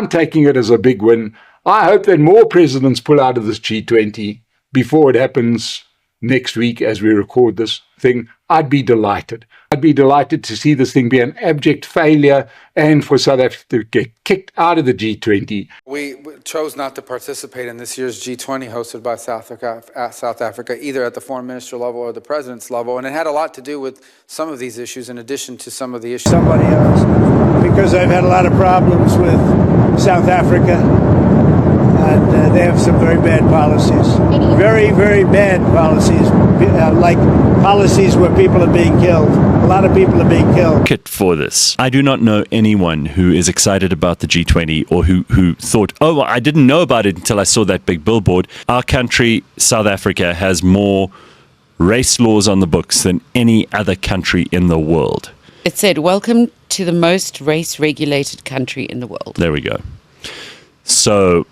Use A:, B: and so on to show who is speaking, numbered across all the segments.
A: I'm taking it as a big win. I hope that more presidents pull out of this G20 before it happens next week as we record this thing. I'd be delighted. I'd be delighted to see this thing be an abject failure and for South Africa to get kicked out of the G20.
B: We chose not to participate in this year's G20 hosted by South Africa, either at the foreign minister level or the president's level, and it had a lot to do with some of these issues in addition to some of the issues.
C: Somebody else, because I've had a lot of problems with South Africa, and they have some very bad policies. Very, very bad policies, like policies where people are being killed. A lot of people are being killed.
D: For this, I do not know anyone who is excited about the G20 or who thought, oh, well, I didn't know about it until I saw that big billboard. Our country, South Africa, has more race laws on the books than any other country in the world.
E: It said, welcome to the most race-regulated country in the world.
D: There we go. So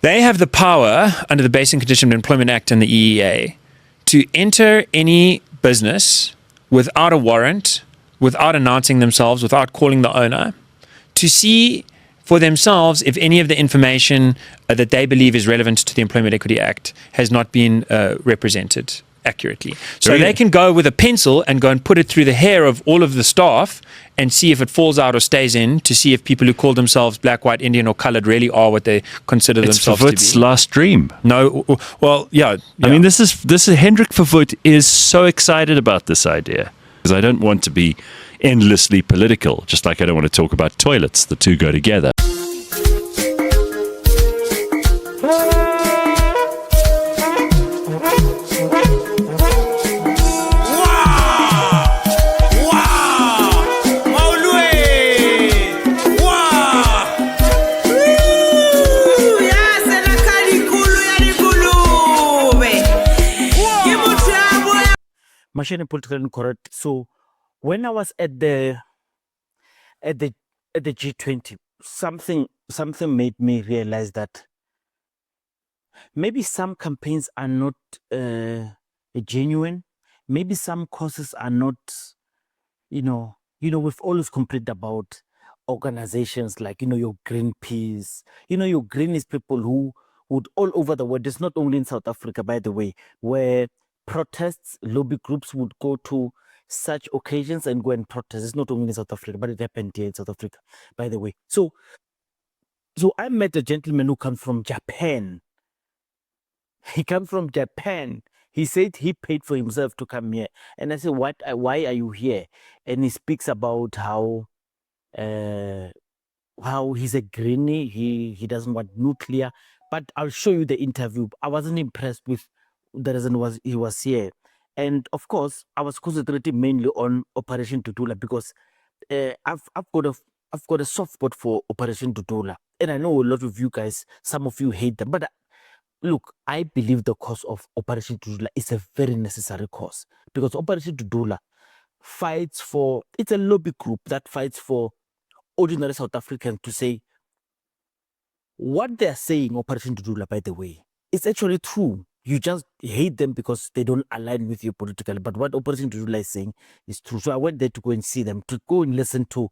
F: they have the power under the Basic Conditions of Employment Act and the EEA to enter any business without a warrant, without announcing themselves, without calling the owner, to see for themselves if any of the information that they believe is relevant to the Employment Equity Act has not been represented accurately. So they can go with a pencil and go and put it through the hair of all of the staff and see if it falls out or stays in, to see if people who call themselves black, white, Indian or colored really are what they consider themselves to be.
D: It's Verwoerd's last dream.
F: No, well, yeah.
D: I mean, this is Hendrik Verwoerd is so excited about this idea, because I don't want to be endlessly political, just like I don't want to talk about toilets. The two go together.
G: Machine politically incorrect. So when I was at the G20, something made me realize that maybe some campaigns are not genuine. Maybe some causes are not, we've always complained about organizations like, your Greenpeace, your Greenpeace people who would all over the world. It's not only in South Africa, by the way, where protests, lobby groups would go to such occasions and go and protest. It's not only in South Africa, but it happened here in South Africa, by the way. So I met a gentleman who comes from Japan. He comes from Japan. He said he paid for himself to come here. And I said, why are you here? And he speaks about how he's a greenie. He doesn't want nuclear. But I'll show you the interview. I wasn't impressed with the reason was he was here. And of course, I was concentrating mainly on Operation Tutula, because I've got a soft spot for Operation Tutula. And I know a lot of you guys, some of you hate them. But look, I believe the cause of Operation Tutula is a very necessary cause, because Operation Tutula fights for, it's a lobby group that fights for ordinary South Africans to say what they're saying. Operation Tutula, by the way, it's actually true. You just hate them because they don't align with you politically. But what Operation Tutula is saying is true. So I went there to go and see them, to go and listen to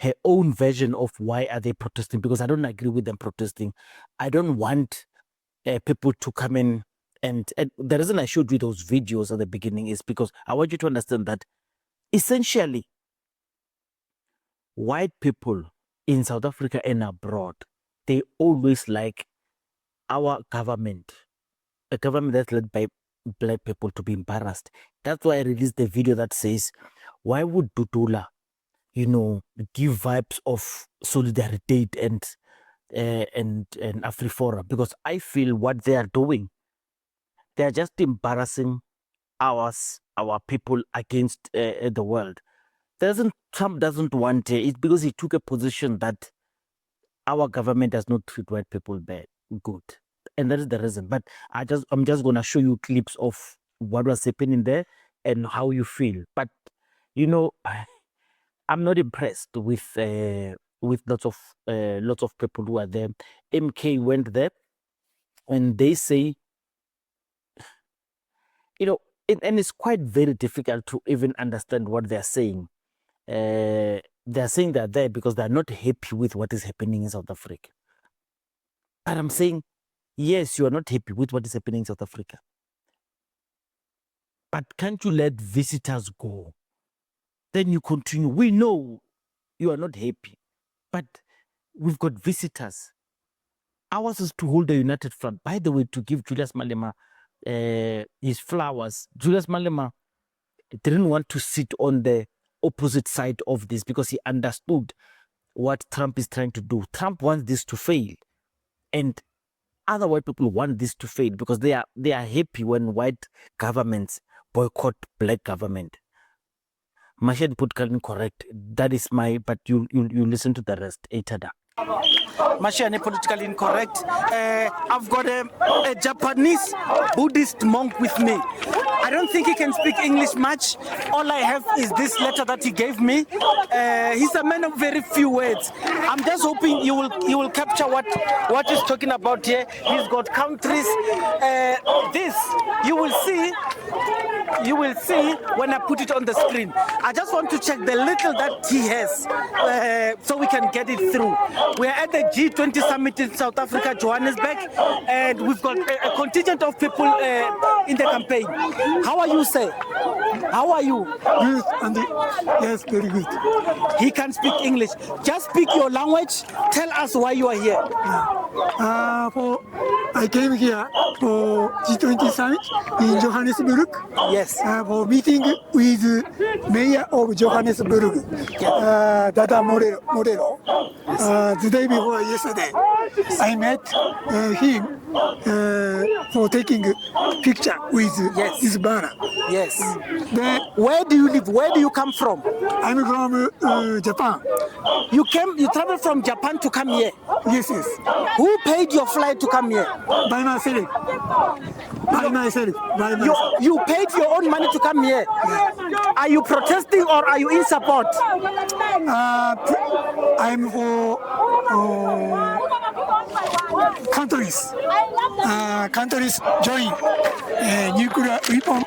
G: her own version of why are they protesting, because I don't agree with them protesting. I don't want people to come in. And the reason I showed you those videos at the beginning is because I want you to understand that essentially white people in South Africa and abroad, they always like our government, a government that's led by black people, to be embarrassed. That's why I released the video that says, why would Tutula, give vibes of solidarity and Afrifora? Because I feel what they are doing, they are just embarrassing our people against the world. Trump doesn't want it because he took a position that our government does not treat white people good. And that is the reason. But I'm just gonna show you clips of what was happening there and how you feel. But I'm not impressed with lots of people who are there. MK went there, and they say, and it's quite very difficult to even understand what they're saying. They're saying they're there because they're not happy with what is happening in South Africa. But I'm saying, yes, you are not happy with what is happening in South Africa. But can't you let visitors go? Then you continue. We know you are not happy, but we've got visitors. Ours is to hold a united front. By the way, to give Julius Malema his flowers. Julius Malema didn't want to sit on the opposite side of this because he understood what Trump is trying to do. Trump wants this to fail, and other white people want this to fail because they are happy when white governments boycott black government. Mashed put correct. That is my. But you listen to the rest. Etada. Mashane politically incorrect. I've got a Japanese Buddhist monk with me. I don't think he can speak English much. All I have is this letter that he gave me. He's a man of very few words. I'm just hoping you will capture what he's talking about here. He's got countries. This you will see. You will see when I put it on the screen. I just want to check the little that he has so we can get it through. We're at the G20 summit in South Africa, Johannesburg, and we've got a contingent of people in the campaign. How are you, sir? How are you?
H: Good, and yes, very good.
G: He can speak English. Just speak your language. Tell us why you are here.
H: I came here for G20 summit in Johannesburg.
G: Yes.
H: For meeting with Mayor of Johannesburg, Dada Morero. The day before yesterday, I met him for taking a picture with his banner.
G: Yes.
H: Then,
G: where do you live? Where do you come from?
H: I'm from Japan.
G: You traveled from Japan to come here?
H: Yes.
G: Who paid your flight to come here?
H: By myself.
G: You paid your own money to come here? Yes. Are you protesting or are you in support?
H: I'm for countries. Countries join nuclear weapon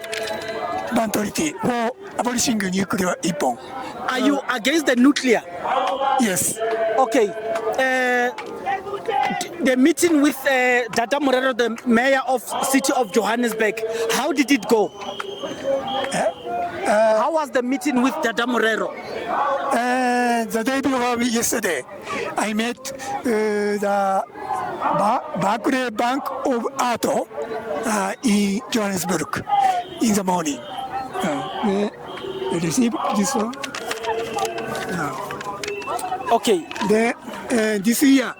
H: ban treaty for abolishing nuclear weapon.
G: Are you against the nuclear?
H: Yes.
G: Okay. The meeting with Dada Morero, the mayor of city of Johannesburg, how did it go? How was the meeting with Dada Morero?
H: The day before yesterday, I met the Barclay Bank of Art in Johannesburg in the morning. They received this one.
G: Okay.
H: This year,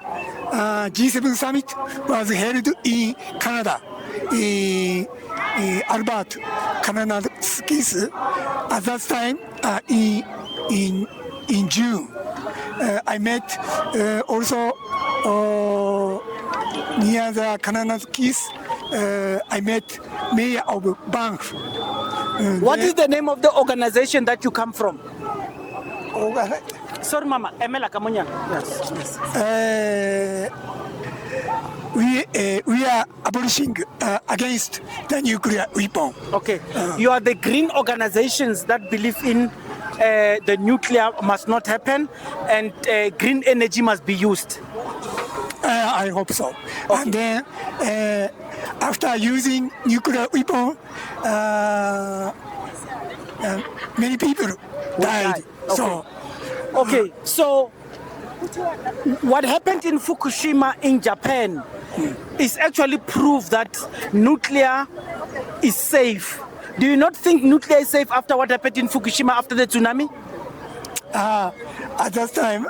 H: G7 summit was held in Canada, in Albert, Canada's case. At that time, in June, I met also near the Canada's case. I met Mayor of Banff.
G: What is the name of the organization that you come from? Sorry, Mama. Emela Kamunya.
H: Yes. We are abolishing against the nuclear weapon.
G: Okay. You are the green organizations that believe in the nuclear must not happen and green energy must be used.
H: I hope so.
G: Okay.
H: And then after using nuclear weapon, many people died.
G: Okay. Okay, so what happened in Fukushima in Japan is actually proof that nuclear is safe. Do you not think nuclear is safe after what happened in Fukushima after the tsunami?
H: At that time,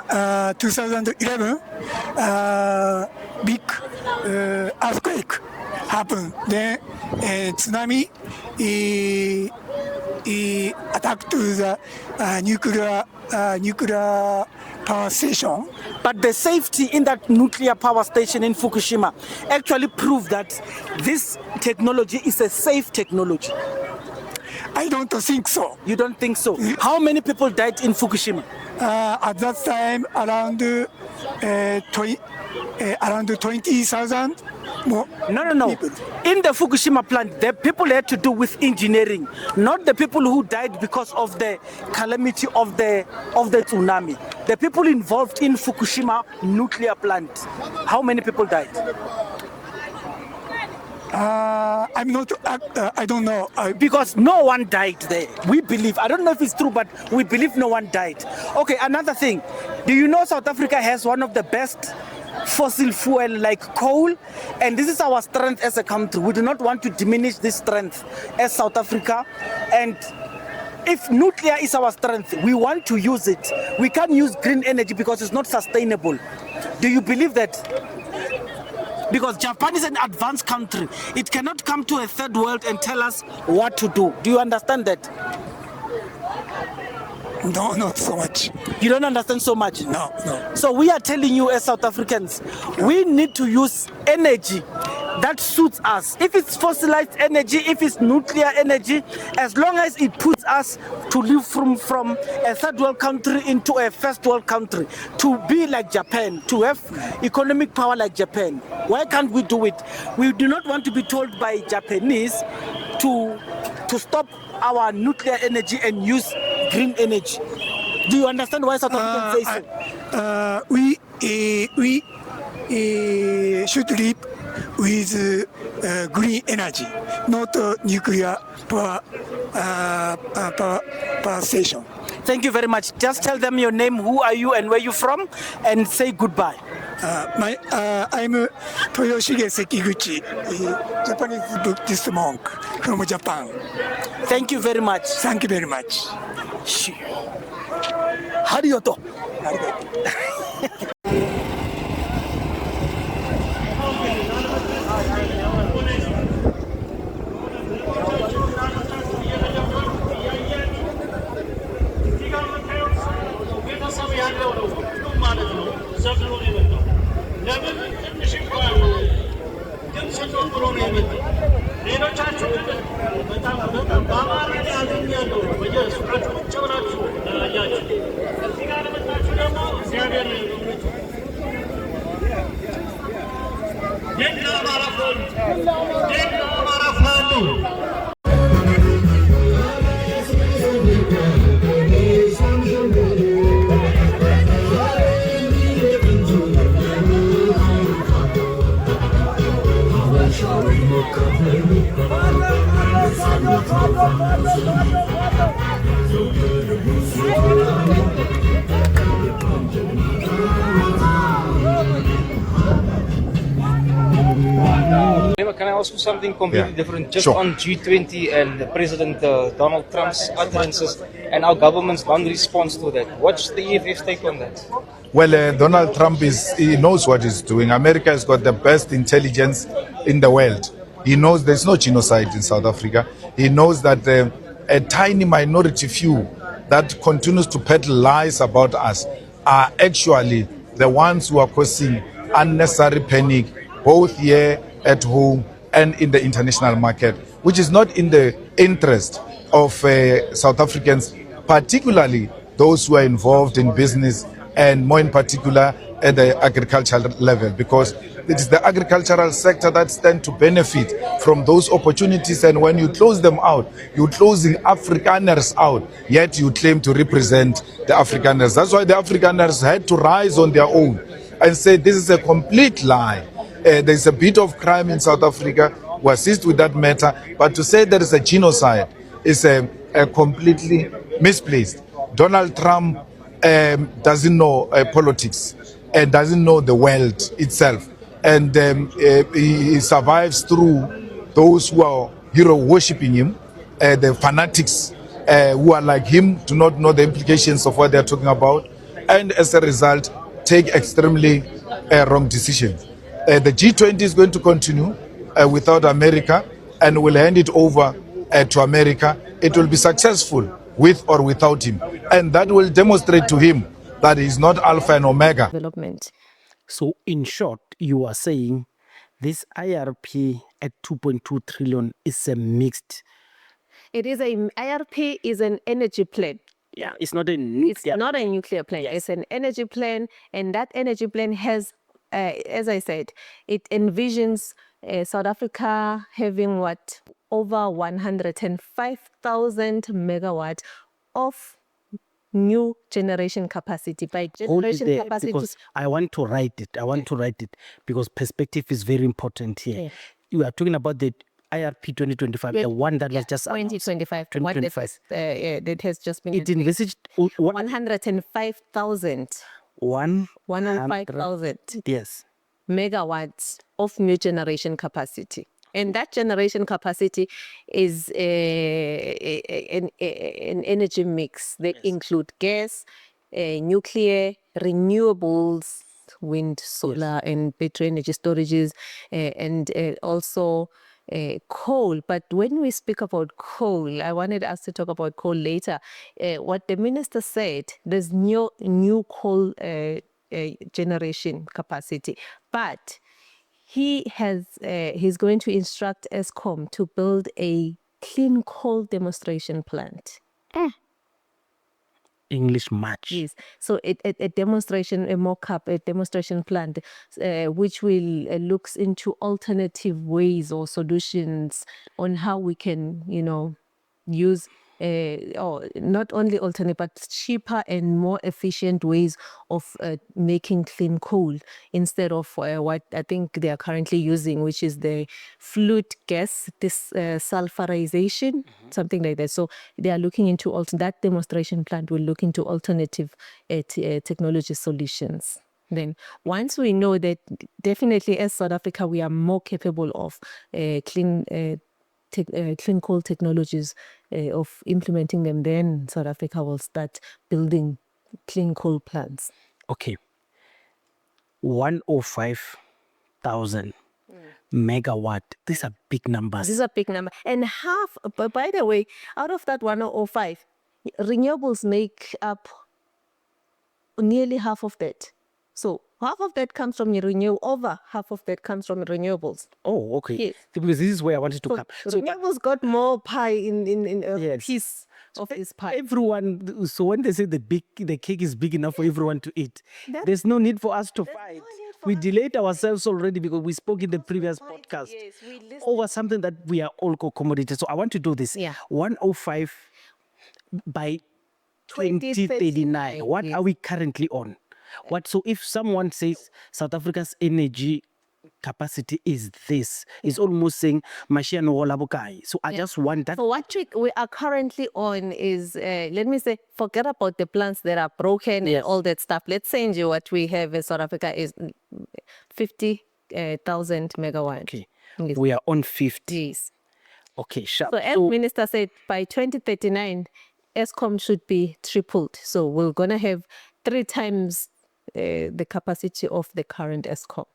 H: 2011, big earthquake happened. Then tsunami attacked the nuclear power station.
G: But the safety in that nuclear power station in Fukushima actually proved that this technology is a safe technology.
H: I don't think so.
G: You don't think so? How many people died in Fukushima?
H: At that time, around 20,000 more
G: No.
H: people.
G: In the Fukushima plant, the people had to do with engineering, not the people who died because of the calamity of the tsunami. The people involved in Fukushima nuclear plant. How many people died?
H: I'm not. I don't know.
G: Because no one died there. We believe. I don't know if it's true, but we believe no one died. Okay, another thing. Do you know South Africa has one of the best fossil fuel like coal? And this is our strength as a country. We do not want to diminish this strength as South Africa. And if nuclear is our strength, we want to use it. We can't use green energy because it's not sustainable. Do you believe that? Because Japan is an advanced country. It cannot come to a third world and tell us what to do. Do you understand that?
H: No, not so much.
G: You don't understand so much?
H: No.
G: So we are telling you as South Africans, we need to use energy that suits us. If it's fossilized energy, if it's nuclear energy, as long as it puts us to live from a third world country into a first world country, to be like Japan, to have economic power like Japan. Why can't we do it? We do not want to be told by Japanese to stop our nuclear energy and use green energy. Do you understand why South Africans say so?
H: We should live with green energy, not nuclear power station.
G: Thank you very much. Just tell them your name, who are you and where you from, and say goodbye.
H: I'm Toyoshige Sekiguchi, Japanese Buddhist monk from Japan.
G: Thank you very much.
H: Thank you very much.
G: Hariyoto.
I: Can I ask you something completely different? Just on G20 and President Donald Trump's utterances and our government's non-response to that. What's the EFF's take on that?
J: Well, Donald Trump he knows what he's doing. America has got the best intelligence in the world. He knows there's no genocide in South Africa. He knows that a tiny minority few that continues to peddle lies about us are actually the ones who are causing unnecessary panic, both here at home and in the international market, which is not in the interest of South Africans, particularly those who are involved in business and more in particular at the agricultural level, because it is the agricultural sector that stands to benefit from those opportunities, and when you close them out, you're closing Afrikaners out, yet you claim to represent the Afrikaners. That's why the Afrikaners had to rise on their own and say this is a complete lie. There's a bit of crime in South Africa. We assist with that matter, but to say there is a genocide is a completely misplaced. Donald Trump doesn't know politics and doesn't know the world itself, and he survives through those who are hero worshipping him, the fanatics who are like him do not know the implications of what they're talking about, and as a result take extremely wrong decisions. The G20 is going to continue without America and will hand it over to America. It will be successful with or without him. And that will demonstrate to him that he's not Alpha and Omega.
K: Development.
G: So in short, you are saying this IRP at 2.2 trillion is a mixed.
K: IRP is an energy plan.
G: Yeah, it's not a nuclear.
K: It's not a nuclear plan.
G: Yes.
K: It's an energy plan, and that energy plan has as I said, it envisions South Africa having over 105,000 megawatts of new generation capacity. By
G: Hold it
K: generation
G: there,
K: capacity,
G: because I want to write it. I want to write it because perspective is very important here.
K: Yeah.
G: You are talking about the IRP 2025, the one that was just announced.
K: 2025.
G: 2025.
K: That has just been
G: It envisaged
K: 105,000. 105,000
G: yes,
K: megawatts of new generation capacity. And that generation capacity is an energy mix. They include gas, nuclear, renewables, wind, solar, and battery energy storages, and also coal. But when we speak about coal, I wanted us to talk about coal later. What the minister said, there's new coal generation capacity, but he's going to instruct Eskom to build a clean coal demonstration plant.
G: English match.
K: Yes. So a demonstration, a mock-up, a demonstration plant, which will looks into alternative ways or solutions on how we can, use or not only alternate but cheaper and more efficient ways of making clean coal instead of what I think they are currently using, which is the flute gas, this sulfurization, something like that. So they are looking into that demonstration plant will look into alternative technology solutions. Then once we know that, definitely as South Africa, we are more capable of clean coal technologies, of implementing them, then South Africa will start building clean coal plants.
G: Okay. 105,000 megawatt. These are big numbers.
K: These are big numbers. And half, but by the way, out of that 105, renewables make up nearly half of that. So half of that comes from over half of that comes from renewables.
G: Oh, okay.
K: Yes.
G: Because this is where I wanted to come.
K: So renewables got more pie in
G: Yes.
K: piece of this pie.
G: Everyone, so when they say the cake is big enough for everyone to eat, there's no need for us to fight. We delayed ourselves already because we spoke in the previous podcast over something that we are all co-commodities. So I want to do this.
K: Yeah.
G: 105 by 2039. What are we currently on? So if someone says South Africa's energy capacity is this, it's almost saying Mashiano Wolabukai. So I just want that.
K: So what we are currently on is, let me say, forget about the plants that are broken and all that stuff. Let's say what we have in South Africa is 50,000 megawatts.
G: Okay. Yes. We are on 50.
K: Yes.
G: Okay, sharp.
K: So as Minister said, by 2039, Eskom should be tripled. So we're going to have 3 times the capacity of the current Eskom.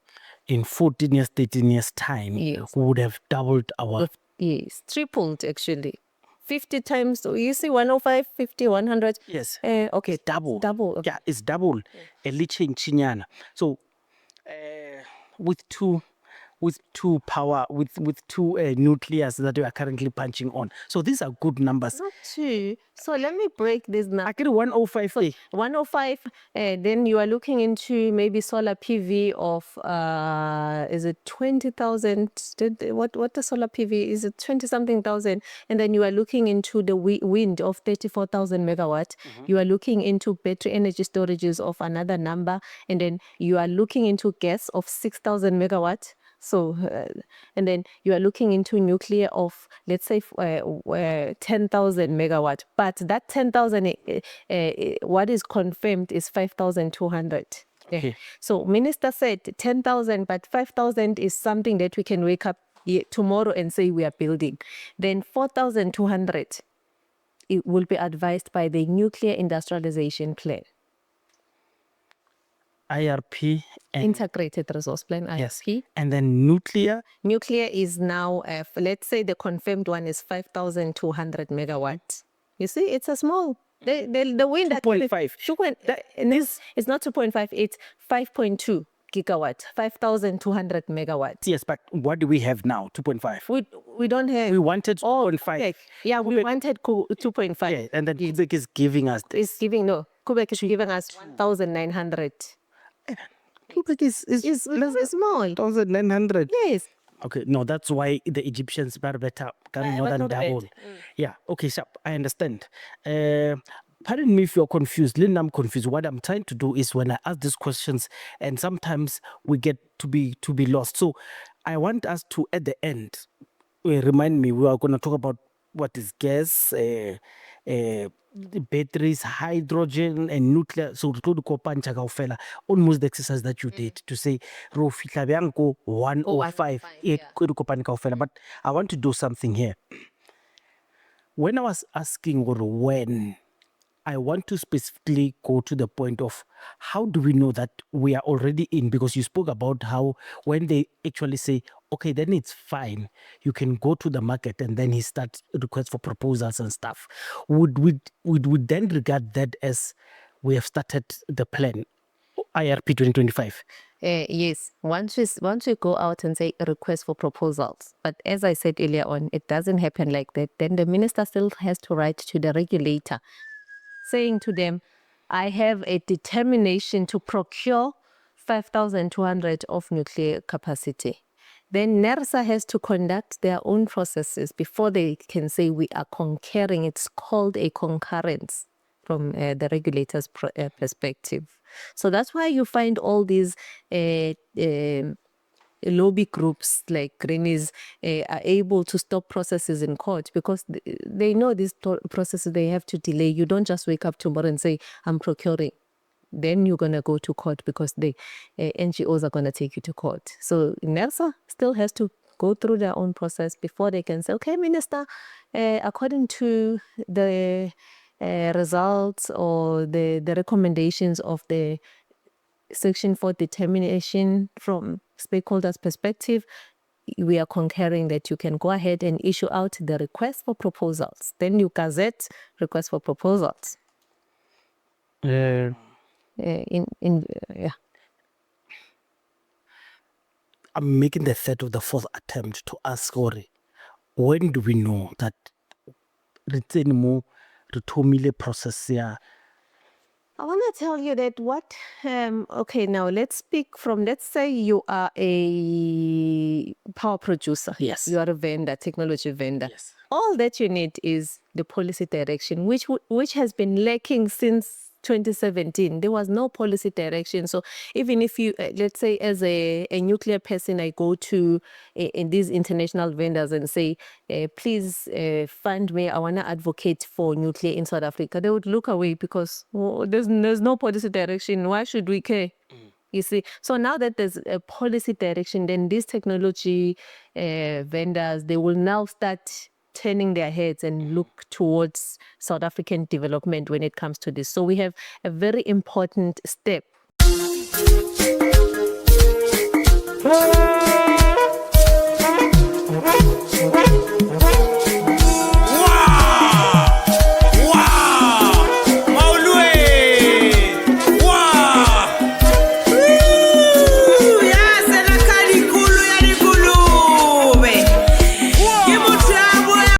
G: In 14 years, 13 years time, we would have doubled our...
K: Yes, tripled actually. 50 times, so you see 105, 50, 100.
G: Yes.
K: Okay.
G: Double.
K: Double. Okay.
G: Yeah, it's double. A little in Chinyana. So with two power, with two nuclears that we are currently punching on. So these are good numbers.
K: Not two. So let me break this now.
G: I get 105.
K: So 105, then you are looking into maybe solar PV of, is it 20,000? What the solar PV? Is it 20-something thousand? And then you are looking into the wind of 34,000 megawatt. You are looking into battery energy storages of another number. And then you are looking into gas of 6,000 megawatt. So, and then you are looking into nuclear of, let's say, 10,000 megawatt. But that 10,000, what is confirmed is 5,200.
G: Okay.
K: So, Minister said 10,000, but 5,000 is something that we can wake up tomorrow and say we are building. Then 4,200, it will be advised by the Nuclear Industrialization Plan.
G: IRP and
K: Integrated Resource Plan, IRP.
G: Yes. And then nuclear?
K: Nuclear is now, let's say the confirmed one is 5,200 megawatts. You see, it's a small, the wind...
G: 2.5.
K: It's not 2.5, it's 5.2 gigawatt, 5,200 megawatts.
G: Yes, but what do we have now? 2.5.
K: We don't have...
G: We wanted 2.5.
K: Okay. Yeah, we wanted 2.5.
G: Yeah, and then Quebec is giving us this.
K: Quebec is giving us 1,900.
G: Looks like it's
K: It's very small.
G: 1,900.
K: Yes.
G: Okay, no, that's why the Egyptians were better, carrying more than double. Yeah, okay, sharp. I understand. Pardon me if you're confused. Lynn, I'm confused. What I'm trying to do is when I ask these questions, and sometimes we get to be lost. So I want us to, at the end, remind me, we are going to talk about what is gas, batteries, hydrogen, and nuclear. So to do kopancha kaofela, almost the exercise that you did to say ro fitla bjang ko 105 kaofela. But I want to do something here. When I was asking when, I want to specifically go to the point of how do we know that we are already in? Because you spoke about how when they actually say, okay, then it's fine, you can go to the market, and then he starts requests for proposals and stuff. Would we then regard that as we have started the plan, IRP 2025?
K: Yes, once we go out and say request for proposals, but as I said earlier on, it doesn't happen like that. Then the minister still has to write to the regulator, saying to them, I have a determination to procure 5,200 of nuclear capacity. Then NERSA has to conduct their own processes before they can say we are concurring. It's called a concurrence from the regulator's perspective. So that's why you find all these lobby groups like Greenies are able to stop processes in court because they know these processes they have to delay. You don't just wake up tomorrow and say, I'm procuring. Then you're going to go to court because the NGOs are going to take you to court. So NERSA still has to go through their own process before they can say, okay, Minister, according to the results or the recommendations of the Section 4 determination from stakeholders' perspective, we are concurring that you can go ahead and issue out the request for proposals. Then you gazette request for proposals.
G: Yeah. I'm making the third or the fourth attempt to ask Ori, when do we know that return more to process here?
K: I want to tell you that okay, now let's speak from, let's say you are a power producer.
G: Yes.
K: You are a vendor, technology vendor.
G: Yes.
K: All that you need is the policy direction, which has been lacking since 2017. There was no policy direction. So even if you, let's say as a nuclear person, I go to in these international vendors and say, please fund me, I want to advocate for nuclear in South Africa, they would look away because there's no policy direction. Why should we care? You see, so now that there's a policy direction, then these technology vendors, they will now start turning their heads and look towards South African development when it comes to this. So we have a very important step.